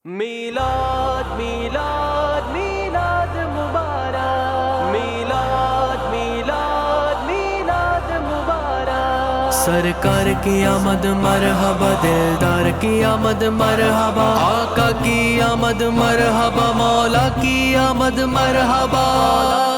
میلاد میلاد میلاد مبارک، میلاد میلاد میلاد مبارک، سرکار کی آمد مرحبا، دلدار کی آمد مرحبا، آقا کی آمد مرحبا، مولا کی آمد مرحبا،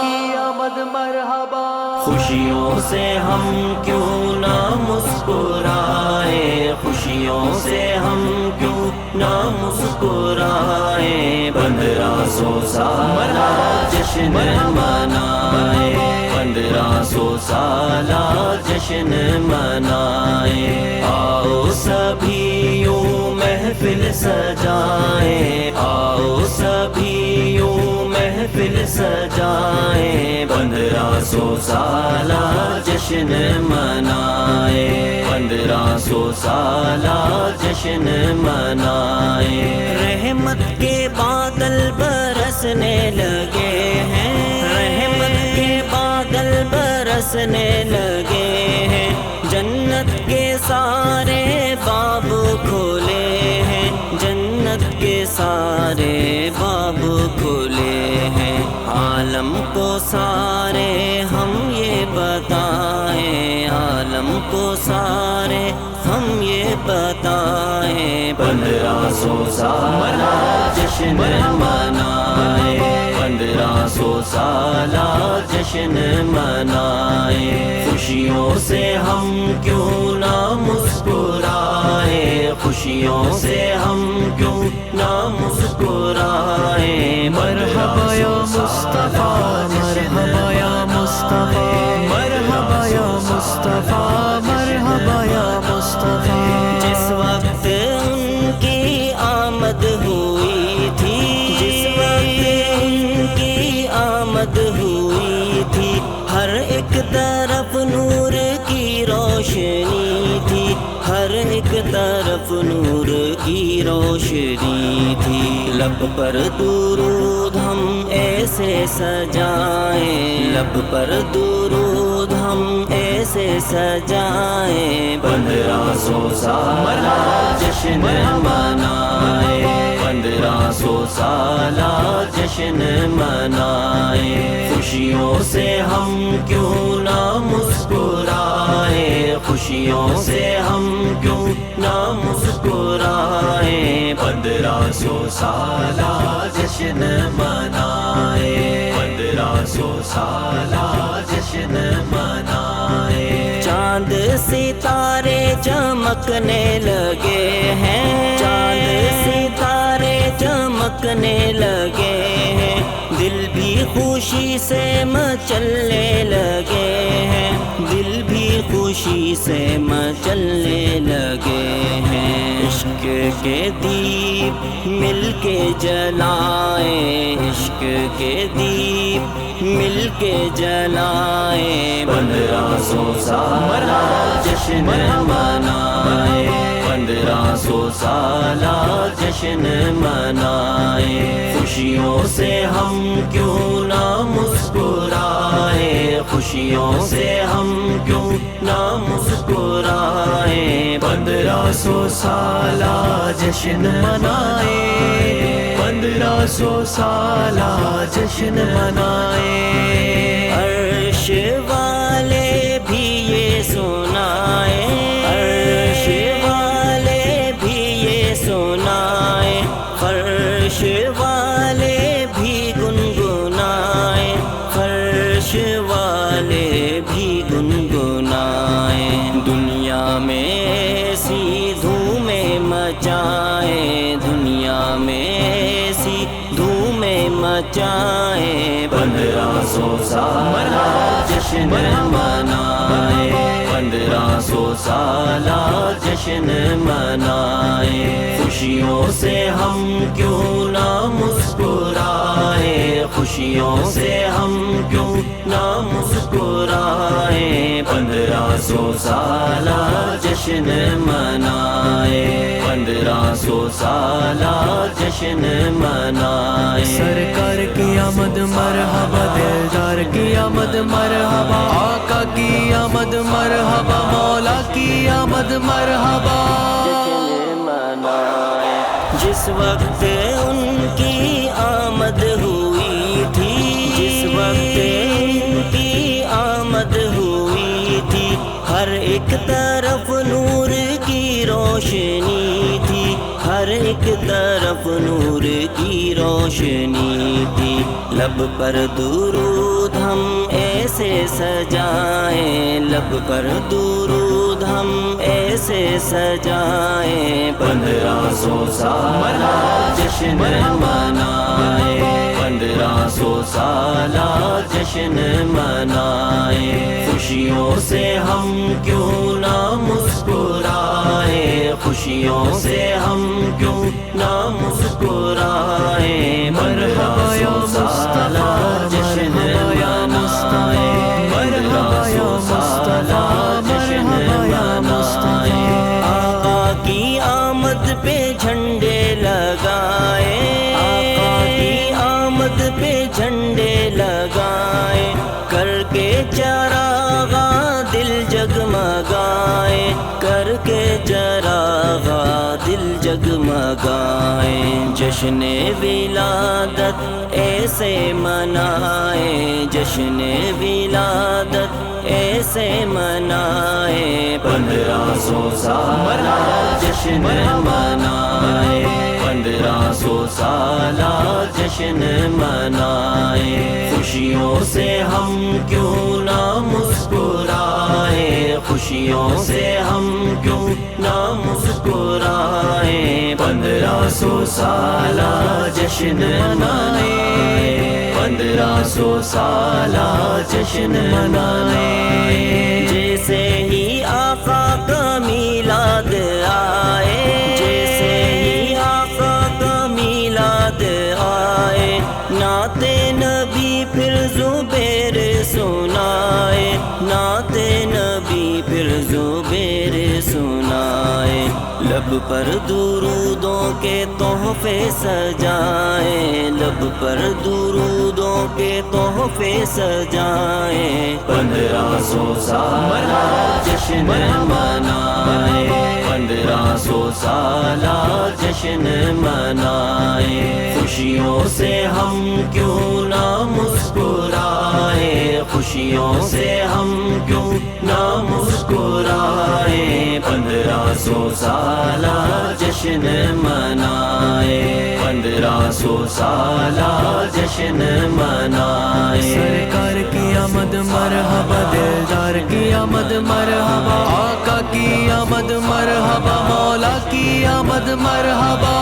کی آمد مرحبا۔ خوشیوں سے ہم کیوں نہ مسکرائیں، خوشیوں سے ہم کیوں نہ مسکرائیں، 1500 سالہ جشن منائیں، 1500 سالہ جشن منائیں، آؤ سبھی یوں محفل سجائیں، آؤ سبھی یوں محفل سجائیں، 1500 سالہ جشن منائیں، 1500 سالہ جشن منائیں۔ رحمت کے بادل برسنے لگے ہیں، رحمت کے بادل برسنے لگے ہیں، جنت کے سارے باب کھولے ہیں، جنت کے سارے باب کھولے ہیں، عالم کو سارے ہم یہ بتائیں، عالم کو سارے ہم یہ بتائیں، 1500 سالہ جشن منائیں، 1500 سالہ جشن منائیں، خوشیوں سے ہم کیوں نہ مسکرائیں، خوشیوں سے ہم کیوں نہ مسکرائیں، مرحبا یا مصطفیٰ، مرحبا یا مصطفیٰ، مرحبا یا مصطفیٰ، مرحبا یا مصطفیٰ۔ جس وقت ان کی آمد ہوئی تھی، جس وقت ان کی آمد ہوئی تھی، ہر ایک طرف نور کی روشنی تھی، ہر ایک طرف نور کی روشنی تھی، لب پر درود ہم ایسے سجائیں، لب پر درود ہم ایسے سجائیں، 1500 سالہ جشن منائیں، 1500 سالہ جشن منائیں، خوشیوں سے ہم کیوں نہ مسکرائیں، خوشیوں سے ہم کیوں نہ مسکرائیں، 1500 سالہ جشن منائیں، 1500 سالہ جشن منائیں۔ چاند ستارے چمکنے لگے ہیں، چاند ستارے چمکنے لگے ہیں، دل بھی خوشی سے مچلنے لگے ہیں، دل بھی خوشی سے مچلنے لگے ہیں، عشق کے دیپ مل کے جلائیں، عشق کے دیپ مل کے جلائیں، 1500 سالہ جشن منائیں، 1500 سالہ جشن منائیں، خوشیوں سے ہم کیوں نہ مسکرائیں، خوشیوں سے ہم کیوں نہ مسکرائیں، 1500 سالہ جشن منائیں، 1500 سالہ جشن منائیں، عرش والے بھی یہ سنائیں، عرش والے بھی یہ سنائیں، فرش والے بھی گنگنائیں، فرش والے بھی گنگنائیں، دنیا میں ایسی دھومیں مچائیں، دنیا میں ایسی دھومیں مچائیں، 1500 سالہ جشن منائیں، 1500 سالہ جشن منائیں، خوشیوں سے ہم کیوں نہ مسکرائیں، خوشیوں سے ہم کیوں نہ مسکرائیں، 1500 سالہ جشن منائیں، 1500 سالہ جشن منائیں، سرکار کی آمد مرحبا، دلدار کی آمد مرحبا، آقا کی آمد مرحبا، مولا کی آمد مرحبا، جشن منائیں، جس وقت ان کی آمد ہوئی تھی، جس وقت ان کی آمد ہوئی تھی، ہر ایک طرف نور کی روشنی تھی، ہر ایک طرف نور کی روشنی تھی۔ لب پر درود ہم ایسے سجائیں، لب پر درود ہم ایسے سجائیں، 1500 سالہ جشن منائیں، 1500 سالہ جشن منائیں۔ خوشیوں سے ہم کیوں نہ مسکرائیں، خوشیوں سے ہم کیوں نہ مسکرائیں، 1500 سالہ جشن منائیں، 1500 سالہ جشن منائیں۔ آقا کی آمد پہ جھنڈے لگائیں، آقا کی آمد پہ جھنڈے لگائیں، کر کے چراغاں دل جگمگائیں، کر کے چراغاں دل جگمگائیں۔ جشن ولادت ایسے منائیں، جشن ولادت ایسے منائیں، 1500 سالہ جشن منائیں، 1500 سالہ جشن منائیں۔ خوشیوں سے ہم کیوں نہ مسکرائیں، خوشیوں سے ہم کیوں نہ مسکرائیں، 1500 سالہ جشن منائیں، 1500 سالہ جشن منائیں۔ جیسے ہی آقا کا میلاد آئے، جیسے ہی آقا کا میلاد آئے، نعت نبی پھر زبیر سنائے، نعت نبی پھر زبیر سنائے۔ لب پر درودوں کے تحفے سجائیں، لب پر درودوں کے تحفے سجائیں، 1500 سالہ جشن منائیں، 1500 سالہ جشن منائیں۔ خوشیوں سے ہم کیوں نہ مسکرائیں، خوشیوں سے ہم کیوں نہ مسکرائیں، 1500 سالہ جشن منائیں، 1500 سالہ جشن منائیں۔ سرکار کی آمد مرحبا، دلدار کی آمد مرحبا، آقا کی آمد مرحبا، مولا کی آمد مرحبا۔